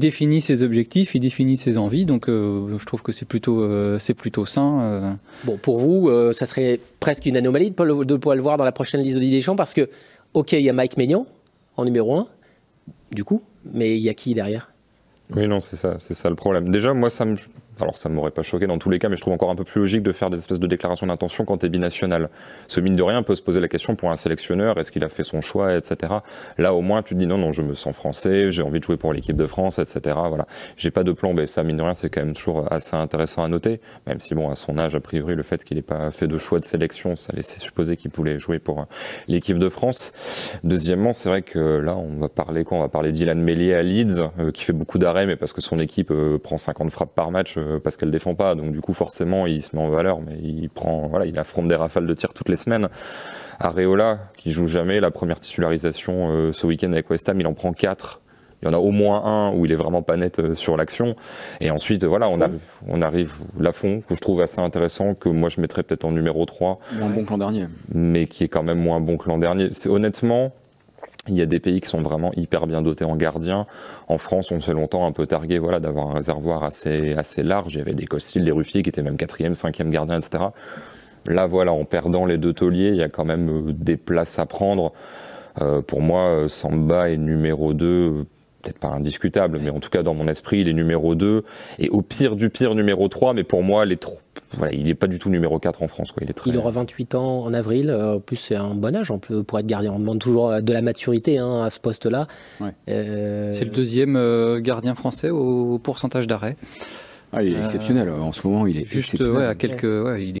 définit ses objectifs, il définit ses envies, donc je trouve que c'est plutôt sain. Bon, pour vous, ça serait presque une anomalie de pouvoir le voir dans la prochaine liste de Didier Deschamps, parce que, ok, il y a Mike Maignan en numéro 1, du coup, mais il y a qui derrière? Oui, non, c'est ça le problème. Déjà, moi, alors ça ne m'aurait pas choqué dans tous les cas, mais je trouve encore un peu plus logique de faire des espèces de déclarations d'intention quand tu es binational. Ce mine de rien peut se poser la question pour un sélectionneur, est-ce qu'il a fait son choix, etc. Là, au moins, tu te dis non, je me sens français, j'ai envie de jouer pour l'équipe de France, etc. Voilà. J'ai pas de plan B. Ça, mine de rien, c'est quand même toujours assez intéressant à noter, même si, bon, à son âge, a priori, le fait qu'il n'ait pas fait de choix de sélection, ça laissait supposer qu'il pouvait jouer pour l'équipe de France. Deuxièmement, c'est vrai que là, on va parler d'Ilan Meslier à Leeds, qui fait beaucoup d'arrêts, mais parce que son équipe prend 50 frappes par match, parce qu'elle défend pas, donc du coup forcément il se met en valeur, mais il affronte des rafales de tir toutes les semaines. Areola, qui joue jamais, la première titularisation ce week-end avec West Ham, il en prend 4. Il y en a au moins un où il est vraiment pas net sur l'action. Et ensuite, voilà, on arrive Lafont, que je trouve assez intéressant, que moi je mettrais peut-être en numéro 3. Moins bon que l'an dernier. Mais qui est quand même moins bon que l'an dernier. Honnêtement, il y a des pays qui sont vraiment hyper bien dotés en gardiens. En France, on s'est longtemps un peu targué d'avoir un réservoir assez large. Il y avait des Costil, des Ruffier qui étaient même 4e, 5e gardien, etc. Là, voilà, en perdant les deux tauliers, il y a quand même des places à prendre. Pour moi, Samba est numéro 2, peut-être pas indiscutable, mais en tout cas dans mon esprit, il est numéro 2. Et au pire du pire, numéro 3. Mais pour moi, il n'est pas du tout numéro 4 en France. Il aura 28 ans en avril. En plus, c'est un bon âge pour être gardien. On demande toujours de la maturité à ce poste-là. Ouais. C'est le deuxième gardien français au pourcentage d'arrêt. Il est exceptionnel. En ce moment, il est juste exceptionnel. à quelques. Ouais, il est